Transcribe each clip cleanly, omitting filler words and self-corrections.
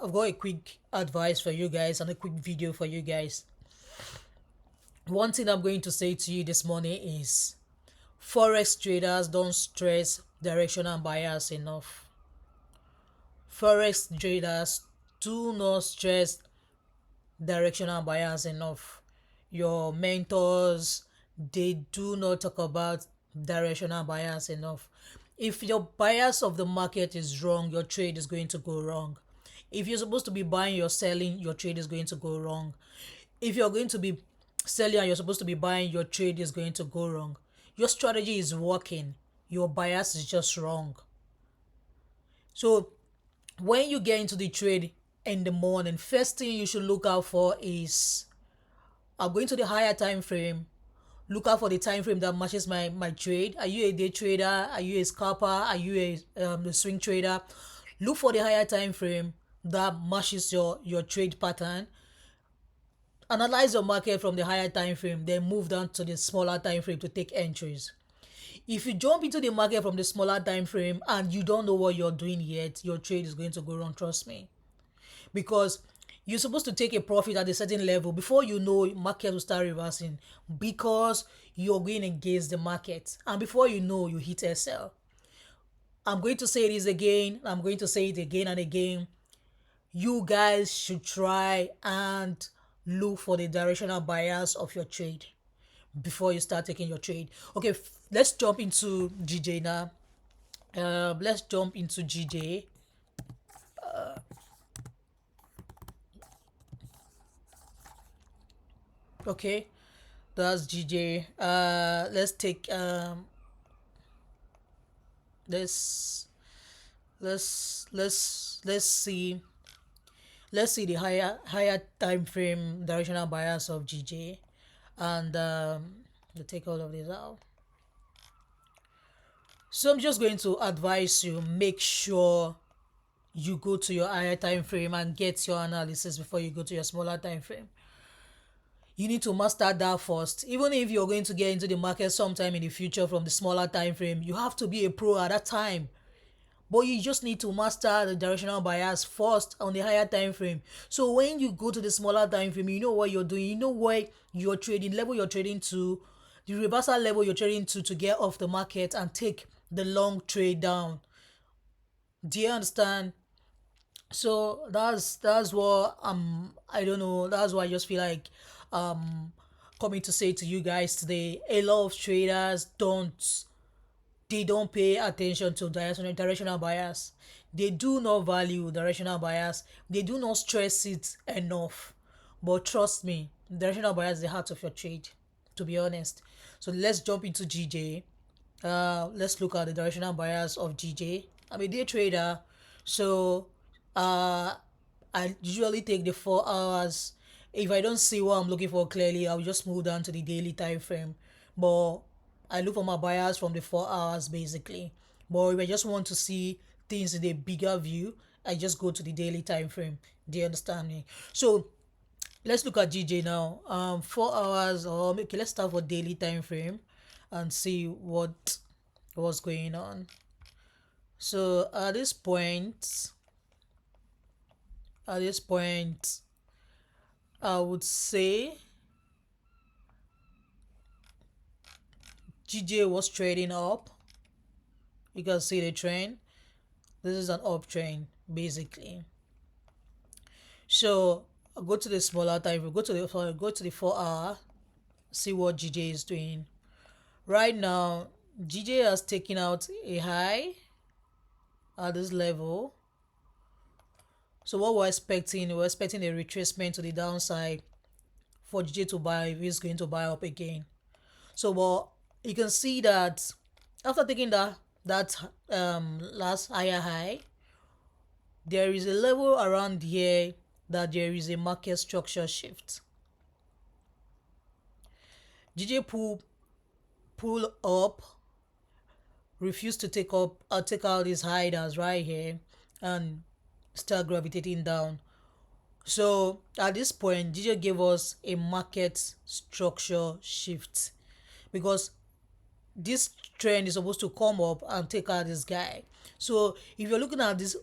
I've got a quick advice for you guys and a quick video for you guys. One thing I'm going to say to you this morning is forex traders don't stress directional bias enough. Forex traders do not stress directional bias enough. Your mentors, they do not talk about directional bias enough. If your bias of the market is wrong, your trade is going to go wrong. If you're supposed to be buying or selling, your trade is going to go wrong. If you're going to be selling and you're supposed to be buying, your trade is going to go wrong. Your strategy is working, your bias is just wrong. So when you get into the trade in the morning, first thing you should look out for is I'm going to the higher time frame. Look out for the time frame that matches my trade. Are you a day trader? Are you a scalper? Are you a swing trader? Look for the higher time frame that matches your trade pattern. Analyze your market from the higher time frame, then move down to the smaller time frame to take entries. If you jump into the market from the smaller time frame and you don't know what you're doing yet, your trade is going to go wrong, trust me. Because you're supposed to take a profit at a certain level before you know market will start reversing because you're going against the market, and before you know, you hit SL. I'm going to say this again, I'm going to say it again and again. You guys should try and look for the directional bias of your trade before you start taking your trade. Okay, let's jump into GJ now. Let's jump into GJ. Okay, that's GJ. Let's take let's let's see the higher time frame directional bias of GJ, and we'll take all of this out. So I'm just going to advise you, make sure you go to your higher time frame and get your analysis before you go to your smaller time frame. You need to master that first. Even if you're going to get into the market sometime in the future from the smaller time frame, you have to be a pro at that time. But you just need to master the directional bias first on the higher time frame. So when you go to the smaller time frame, you know what you're doing, you know where you're trading, level you're trading to, the reversal level you're trading to get off the market and take the long trade down. Do you understand? So that's what I don't know, that's why I just feel like um coming to say to you guys today. A lot of traders don't pay attention to directional bias. They do not value directional bias. They do not stress it enough. But trust me, directional bias is the heart of your trade, to be honest. So let's jump into GJ. Let's look at the directional bias of GJ. I'm a day trader, so uh, I usually take the 4 hours. If I don't see what I'm looking for clearly, I'll just move down to the daily time frame. But I look for my bias from the 4 hours basically. But if I just want to see things in a bigger view, I just go to the daily time frame. Do you understand me? So let's look at GJ now. 4 hours, or okay, let's start for daily time frame and see what's going on. So at this point, I would say GJ was trading up. You can see the trend. This is an uptrend basically. So I'll go to the smaller time. Go to the 4 hour. See what GJ is doing. Right now, GJ has taken out a high at this level. So what we're expecting a retracement to the downside for GJ to buy if he's going to buy up again. So well, you can see that after taking that last higher high, there is a level around here that there is a market structure shift. GJ pull up, refuse to take out his high that's right here, and start gravitating down. So at this point, GJ gave us a market structure shift because this trend is supposed to come up and take out this guy. So if you're looking at this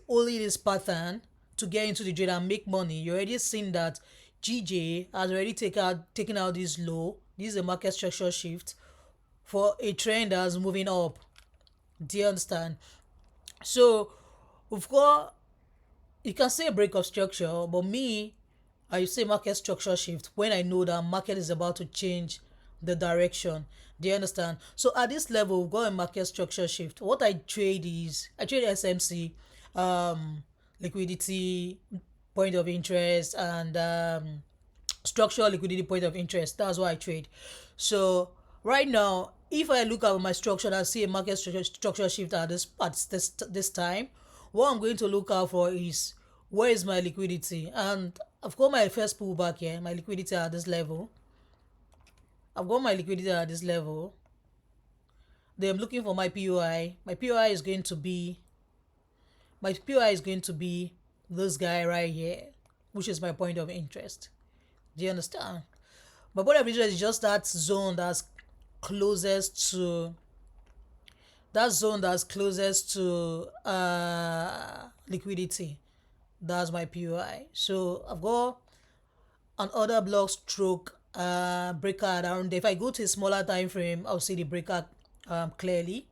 pattern to get into the trade and make money, you already seen that GJ has already taken out this low. This is a market structure shift for a trend that's moving up. Do you understand? So we've got, you can say a break of structure, but me, I say market structure shift when I know that market is about to change the direction. Do you understand? So at this level, we've got a market structure shift. What I trade is I trade SMC, liquidity, point of interest, and structural liquidity, point of interest. That's what I trade. So right now, if I look at my structure and see a market structure shift at this time, what I'm going to look out for is where is my liquidity. And I've got my first pullback here, my liquidity at this level. I've got my liquidity at this level. Then I'm looking for my POI. My POI is going to be this guy right here, which is my point of interest. Do you understand? My point of interest is just closest to liquidity. That's my POI. So I've got an order block stroke breaker around there. If I go to a smaller time frame, I'll see the breaker clearly.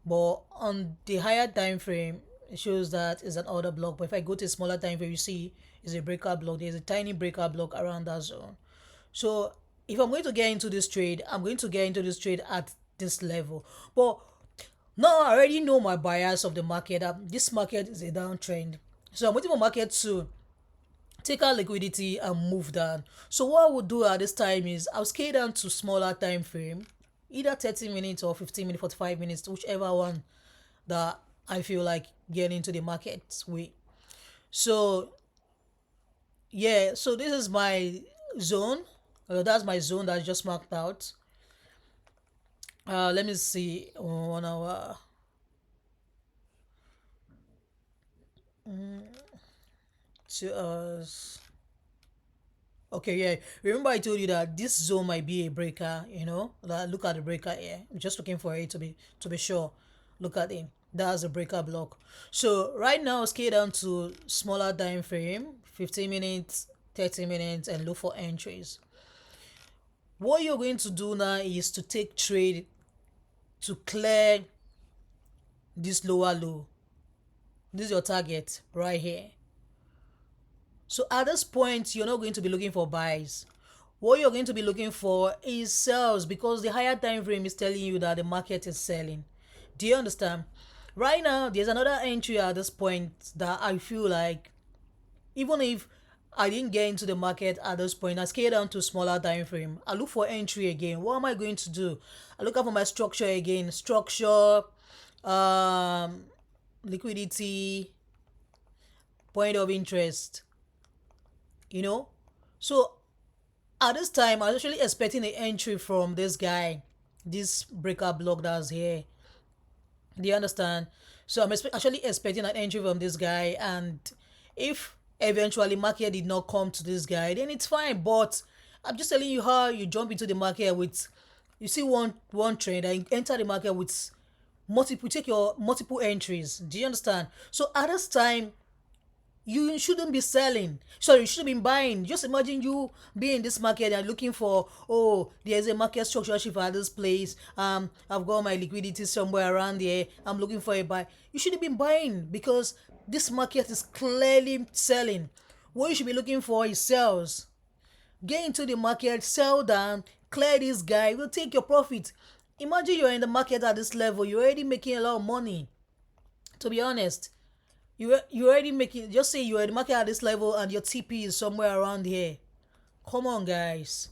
But on the higher time frame, it shows that it's an order block. But if I go to a smaller time frame, you see it's a breaker block. There's a tiny breaker block around that zone. So if I'm going to get into this trade, I'm going to get into this trade at this level. But now I already know my bias of the market. This market is a downtrend. So I'm waiting for market to take out liquidity and move down. So what I would do at this time is I'll scale down to smaller time frame, either 30 minutes or 15 minutes, 45 minutes, whichever one that I feel like getting into the market with. So yeah, so this is my zone. That's my zone that's just marked out. Let me see 1 hour. 2 hours. Okay, yeah. Remember I told you that this zone might be a breaker. Look at the breaker here. I'm just looking for it to be sure. Look at it. That's a breaker block. So right now, scale down to smaller time frame, 15 minutes, 30 minutes, and look for entries. What you're going to do now is to take trade to clear this lower low. This is your target right here. So at this point, you're not going to be looking for buys. What you're going to be looking for is sells, because the higher time frame is telling you that the market is selling. Do you understand? Right now, there's another entry at this point that I feel like, even if I didn't get into the market at this point, I scale down to smaller time frame. I look for entry again. What am I going to do? I look up for my structure again. Structure, liquidity, point of interest. So at this time, I was actually expecting an entry from this guy, this breaker block that's here. Do you understand? So I'm actually expecting an entry from this guy, and if eventually market did not come to this guy, then it's fine. But I'm just telling you how you jump into the market with, you see one trend and enter the market with take your multiple entries. Do you understand? So at this time, you shouldn't be selling. Sorry, you shouldn't be buying. Just imagine you being in this market and looking for, oh, there's a market structure shift at this place. I've got my liquidity somewhere around there. I'm looking for a buy. You shouldn't be buying, because this market is clearly selling. What you should be looking for is sells. Get into the market, sell down, clear this guy, will take your profit. Imagine you're in the market at this level. You're already making a lot of money. To be honest, you already making, just say you're in the market at this level and your TP is somewhere around here. Come on, guys.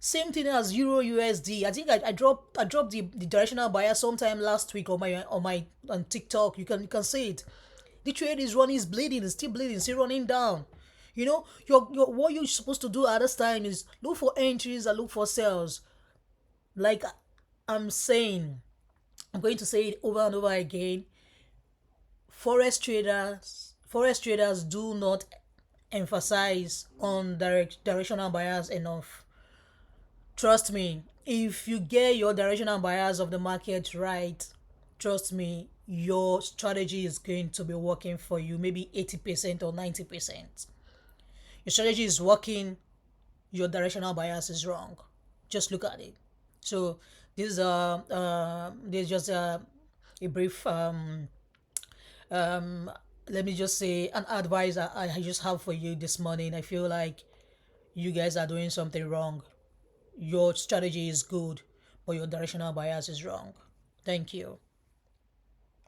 Same thing as Euro USD. I think I dropped the directional bias sometime last week on TikTok. You can see it. The trade is running, is bleeding, it's still bleeding, still running down. Your what you're supposed to do at this time is look for entries and look for sales. Like I'm saying, I'm going to say it over and over again. Forex traders do not emphasize on directional bias enough. Trust me, if you get your directional bias of the market right, trust me, your strategy is going to be working for you, maybe 80% or 90%. Your strategy is working, your directional bias is wrong. Just look at it. So this is just a brief um, let me just say an advice I just have for you this morning. I feel like you guys are doing something wrong. Your strategy is good, but your directional bias is wrong. Thank you.